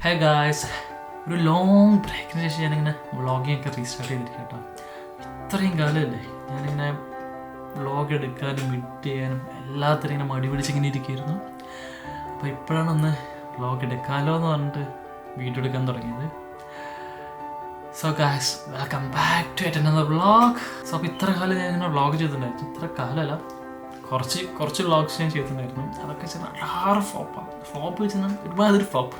Hey guys, ഒരു long ബ്രേക്കിന് ശേഷം ഞാനിങ്ങനെ വ്ളോഗിങ് ഒക്കെ റീസ്റ്റാർട്ട് ചെയ്തിരിക്കും കേട്ടോ. ഇത്രയും കാലമല്ലേ ഞാനിങ്ങനെ വ്ളോഗ് എടുക്കാനും എഡിറ്റ് ചെയ്യാനും എല്ലാത്തിനും ഇങ്ങനെ മടി പിടിച്ചിങ്ങനെ ഇരിക്കുകയായിരുന്നു. അപ്പോൾ ഇപ്പോഴാണ് ഒന്ന് വ്ളോഗ് എടുക്കാമല്ലോ എന്ന് പറഞ്ഞിട്ട് വീഡിയോ എടുക്കാൻ തുടങ്ങിയത്. So guys, welcome back to yet another vlog. So അപ്പോൾ ഇത്ര കാലം ഞാനിങ്ങനെ വ്ളോഗ് ചെയ്തിട്ടുണ്ടായിരുന്നു. ഇത്ര കാലമല്ല, കുറച്ച് വ്ളോഗ്സ് ഞാൻ ചെയ്തിട്ടുണ്ടായിരുന്നു. അതൊക്കെ വെച്ചാൽ വളരെ ഫ്ലോപ്പ് വെച്ചാൽ ഒരുമാതിരി ഫ്ലോപ്പ്.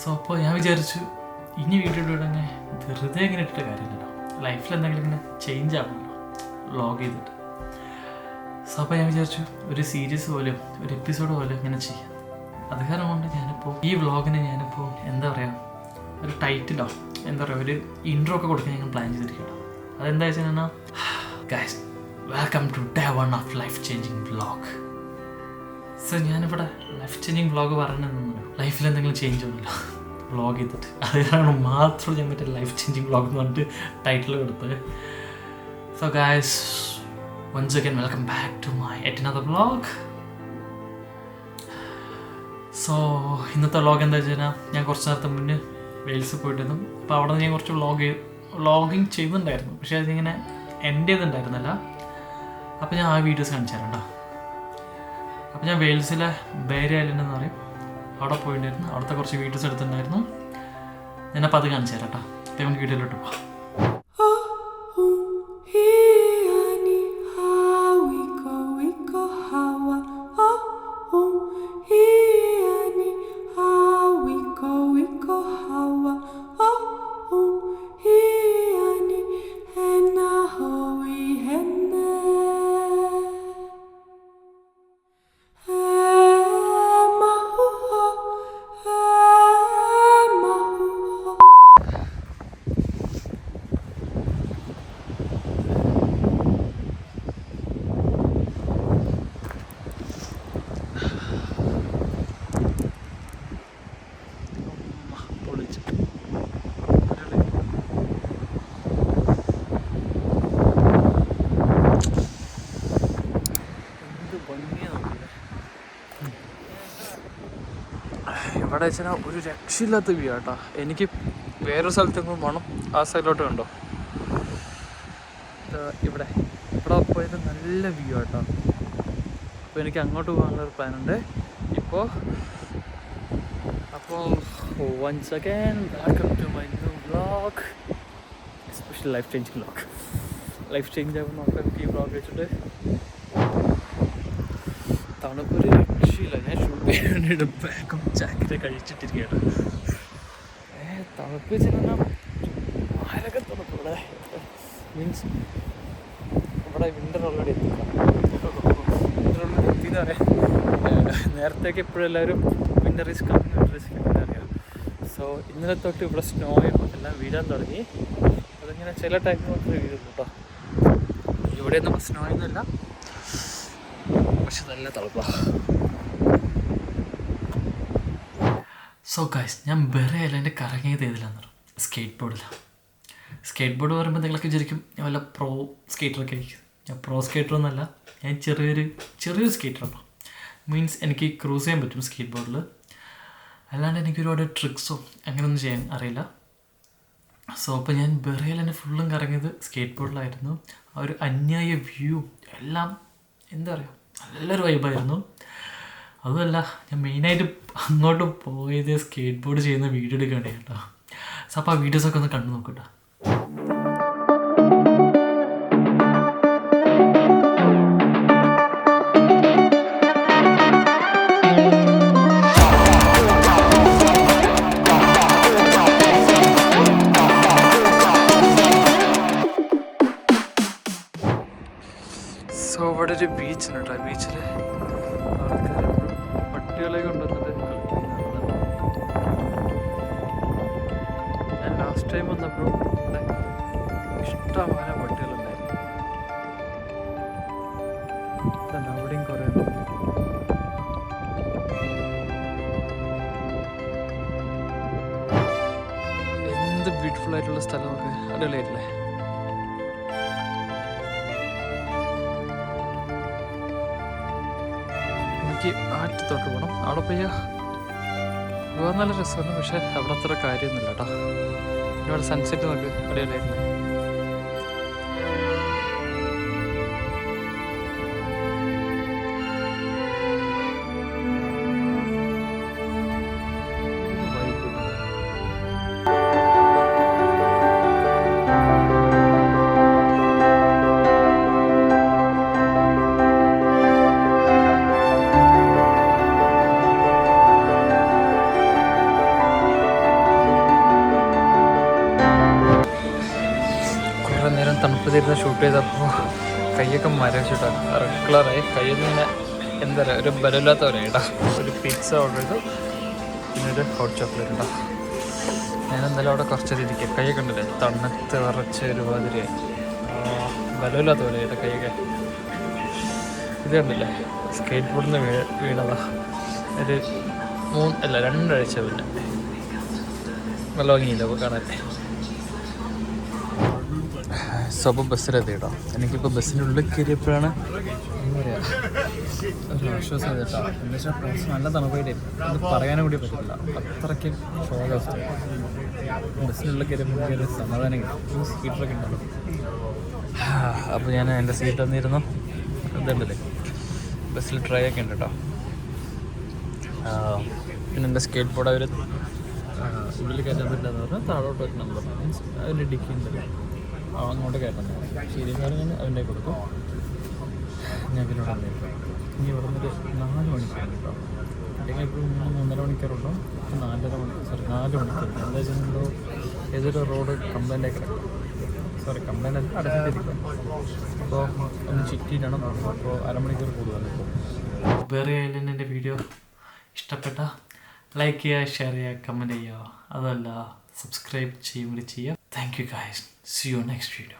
സോ അപ്പോൾ ഞാൻ വിചാരിച്ചു ഇനി വീഡിയോ ഇടുകയാണെങ്കിൽ വെറുതെ ഇങ്ങനെ ഇട്ടിട്ട് കാര്യമില്ലല്ലോ, ലൈഫിൽ എന്തെങ്കിലും ഇങ്ങനെ ചേഞ്ച് ആവുമല്ലോ വ്ളോഗ് ചെയ്തിട്ട്. സോ അപ്പോൾ ഞാൻ വിചാരിച്ചു ഒരു സീരീസ് പോലെയോ ഒരു എപ്പിസോഡ് പോലെയോ ഇങ്ങനെ ചെയ്യാം. അത് കാരണം കൊണ്ട് ഞാനിപ്പോൾ ഈ വ്ളോഗിന് ഞാനിപ്പോൾ എന്താ പറയുക, ഒരു ടൈറ്റിലോ എന്താ പറയുക, ഒരു ഇൻട്രോ ഒക്കെ കൊടുക്കാൻ ഞാൻ പ്ലാൻ ചെയ്തിരിക്കണം. അതെന്താ വെച്ചാൽ guys, welcome to day 1 of life changing vlog. So ഞാനിവിടെ ലൈഫ് ചേഞ്ചിങ് വ്ളോഗ് പറഞ്ഞതെന്നു ലൈഫിൽ എന്തെങ്കിലും ചേഞ്ച് ഒന്നുമില്ല വ്ളോഗ് ചെയ്തിട്ട്. അത് കാരണം മാത്രം ഞാൻ മറ്റേ ലൈഫ് ചേഞ്ചിങ് വ്ളോഗ് എന്ന് പറഞ്ഞിട്ട് ടൈറ്റിൽ കൊടുത്തത്. So guys, once again welcome back to my yet another vlog. So ഇന്നത്തെ വ്ളോഗ് എന്താ വെച്ച് കഴിഞ്ഞാൽ, ഞാൻ കുറച്ച് നേരത്തെ മുന്നേ വെയിൽസ് പോയിട്ടിരുന്നു. അപ്പോൾ അവിടെ നിന്ന് ഞാൻ കുറച്ച് വ്ളോഗിങ് ചെയ്യുന്നുണ്ടായിരുന്നു, പക്ഷേ അതിങ്ങനെ എൻ്റെ ചെയ്തിട്ടുണ്ടായിരുന്നില്ല. അപ്പോൾ ഞാൻ ആ വീഡിയോസ് കാണിച്ചു തരാം കേട്ടോ. അപ്പോൾ ഞാൻ വെയിൽസിലെ ബേരി ഐലൻഡ് എന്ന് പറയും, അവിടെ പോയിട്ടുണ്ടായിരുന്നു. അവിടുത്തെ കുറച്ച് വീഡിയോസ് എടുത്തിട്ടുണ്ടായിരുന്നു. ഞാനപ്പോൾ അത് കാണിച്ചു തരാം കേട്ടോ. അപ്പോൾ നമുക്ക് വീഡിയോയിലോട്ട് പോകാം. ഇവിടെ വെച്ചാൽ ഒരു രക്ഷയില്ലാത്ത വ്യൂ ആട്ടോ. എനിക്ക് വേറൊരു സ്ഥലത്തെങ്കിലും വേണം. ആ സൈഡിലോട്ട് കണ്ടോ, ഇവിടെ പോയത് നല്ല വ്യൂ ആട്ടോ. അപ്പോൾ എനിക്ക് അങ്ങോട്ട് പോകാനുള്ളൊരു പ്ലാനുണ്ട് ഇപ്പോൾ. അപ്പോൾ once again welcome to my new vlog, special life change vlog. Life change ആകുമ്പോൾ നോക്കാം ഈ വ്ളോഗ് വെച്ചിട്ട്. തണുപ്പൊരു രക്ഷയില്ല. ഞാൻ ഷൂട്ട് ചെയ്യാൻ വേണ്ടിയിട്ട് ബാഗും ജാക്കറ്റ് കഴിച്ചിട്ടിരിക്കുകയാണ്. തണുപ്പ് വെച്ചാൽ ആരൊക്കെ തണുപ്പ് ഇവിടെ മീൻസ് ഇവിടെ വിൻ്റർ ഓൾറെഡി എത്തിയെന്ന് പറയാം. നേരത്തേക്ക് എപ്പോഴും എല്ലാവരും വിൻ്റർ ഈസ് കമ്മിങ് അറിയാം. സോ ഇന്നലെ തൊട്ട് ഇവിടെ സ്നോയും എല്ലാം വീഴാൻ തുടങ്ങി. അതിങ്ങനെ ചില ടൈമിൽ മാത്രമേ വീഴുള്ളൂ കേട്ടോ. ഇവിടെയൊന്നും സ്നോയൊന്നുമില്ല, പക്ഷെ നല്ല തണുപ്പാണ്. സോ ഗൈസ്, ഞാൻ ബെറി ഐലൻഡ് കറങ്ങിയത് ഏതിലാന്ന് പറയും, സ്കേറ്റ് ബോർഡിലാണ്. സ്കേറ്റ് ബോർഡ് പറയുമ്പോൾ നിങ്ങളൊക്കെ വിചാരിക്കും ഞാൻ വല്ല പ്രോ സ്കേറ്ററൊക്കെ ആയിരിക്കും. ഞാൻ പ്രോ സ്കേറ്ററൊന്നുമല്ല, ഞാൻ ചെറിയൊരു സ്കേറ്ററാണ്. മീൻസ് എനിക്ക് ക്രൂസ് ചെയ്യാൻ പറ്റും സ്കേറ്റ് ബോർഡിൽ, അല്ലാണ്ട് എനിക്ക് ഒരുപാട് ട്രിക്സോ അങ്ങനെയൊന്നും ചെയ്യാൻ അറിയില്ല. സോ അപ്പോൾ ഞാൻ ബെറി ഐലൻഡ് ഫുള്ളും കറങ്ങിയത് സ്കേറ്റ് ബോർഡിലായിരുന്നു. ആ ഒരു അന്യായ വ്യൂ എല്ലാം എന്താ പറയുക, നല്ലൊരു വൈബായിരുന്നു. അതുമല്ല, ഞാൻ മെയിനായിട്ട് അങ്ങോട്ട് പോയത് സ്കേറ്റ് ബോർഡ് ചെയ്യുന്ന വീഡിയോ എടുക്കേണ്ടി കേട്ടോ. സോ അപ്പോൾ ആ വീഡിയോസൊക്കെ ഒന്ന് കണ്ടു നോക്കട്ടോ. സോ ഇവിടെ ഒരു ബീച്ചുണ്ട് കേട്ടോ. ബീച്ചിൽ ആൾക്കാർ പട്ടികളെ കൊണ്ടുവന്നിട്ട് കളിക്കുന്നുണ്ട്. ഞാൻ ലാസ്റ്റ് ടൈം വന്നപ്പോൾ ഇവിടെ ഇഷ്ടംപോലെ പട്ടികളുണ്ടായിരുന്നു. അവിടെയും കുറേ എന്ത് ബ്യൂട്ടിഫുൾ ആയിട്ടുള്ള സ്ഥലമൊക്കെ അടിപൊളിയായിട്ടില്ലേ. എനിക്ക് ആറ്റത്തോട്ട് പോകണം. അവിടെ പോയാൽ പോകാൻ നല്ല രസമാണ്, പക്ഷെ അവിടെ അത്ര കാര്യമൊന്നുമില്ല കേട്ടോ. ഇവിടെ സൺസെറ്റ് നോക്ക് അടിപൊളിയായിരുന്നു. തണുപ്പ് തീരുന്ന ഷൂട്ട് ചെയ്തപ്പോൾ കൈയൊക്കെ മരവിച്ചിട്ടോ, റെഡ് കളറായി. കൈയൊന്നും ഇങ്ങനെ എന്താ പറയുക, ഒരു ബലമില്ലാത്ത പോലെ കേട്ടോ. ഒരു പിസ്സ ഓർഡർ ചെയ്തു, പിന്നെ ഒരു ഹോട്ട് ചോക്ലേറ്റ് ഉണ്ടോ. ഞാനെന്തായാലും അവിടെ കുറച്ചേരം ഇരിക്കുക. കൈയൊക്കെ ഉണ്ടല്ലേ തണുത്ത് വിറച്ച് ഒരുമാതിരി ബലമില്ലാത്ത പോലെ കേട്ടോ കൈയൊക്കെ. ഇത് കണ്ടില്ലേ, സ്കേറ്റ് ബോർഡിൽ നിന്ന് വീണതാ. ഒരു 2 ആഴ്ച പിന്നെ നല്ല ഭംഗിയില്ല അപ്പോൾ കാണാൻ. അപ്പോൾ ബസ്സിലെത്തി കേട്ടോ. എനിക്കിപ്പോൾ ബസ്സിൻ്റെ ഉള്ളിൽ കയറിയപ്പോഴാണ് എന്താ പറയുക ഒരു ആശ്വാസം കേട്ടോ. എന്താ വെച്ചാൽ കുറച്ച് നല്ല തണുപ്പായിട്ട് അത് പറയാനും കൂടി പറ്റില്ല, അത്രയ്ക്കും ശോകാവസ്ഥ. ബസ്സിനുള്ളിൽ കയറിയപ്പോൾ ഒരു സമാധാനം കിട്ടും. സീറ്ററൊക്കെ ഉണ്ടല്ലോ. അപ്പോൾ ഞാൻ എൻ്റെ സീറ്റ് തന്നിരുന്നു. ഇതുണ്ടല്ലേ ബസ്സിൽ ട്രൈ ഒക്കെ ഉണ്ട് കേട്ടോ. പിന്നെ എൻ്റെ സ്കേറ്റ് ബോർഡ് അവർ ഉള്ളിൽ കയറ്റാത്തില്ലെന്ന് പറഞ്ഞാൽ താഴോട്ട് വെക്കണം പറഞ്ഞു. മീൻസ് അതിൻ്റെ ഡിക്കി ഉണ്ടല്ലോ അങ്ങോട്ട് കയറ്റുന്നത്. ശരിയാണ്, ഞാൻ അവൻ്റെ കൊടുക്കും. ഞാൻ പിന്നെ ഇവിടെ വന്നിരിക്കും. ഇനി ഇവിടെ നിന്നൊരു 4 മണിക്കൂർ കേട്ടോ. അല്ലെങ്കിൽ ഇപ്പോൾ 3-3.5 മണിക്കൂറുണ്ടോ, 4 മണിക്കൂർ. എന്താ വെച്ചിട്ടുണ്ടോ, ഏതൊരു റോഡ് കംപ്ലൈൻ്റ് അല്ല അടച്ചിട്ടിരിക്കും. അപ്പോൾ ഒന്ന് ചിറ്റിയിട്ടാണ് പോകുന്നത്. അപ്പോൾ അരമണിക്കൂർ കൂടുതൽ. വേറെ എൻ്റെ വീഡിയോ ഇഷ്ടപ്പെട്ട ലൈക്ക് ചെയ്യുക, ഷെയർ ചെയ്യുക, കമൻറ്റ് ചെയ്യുക. അതല്ല സബ്സ്ക്രൈബ് ചെയ്യുക. Thank you guys. See you next video.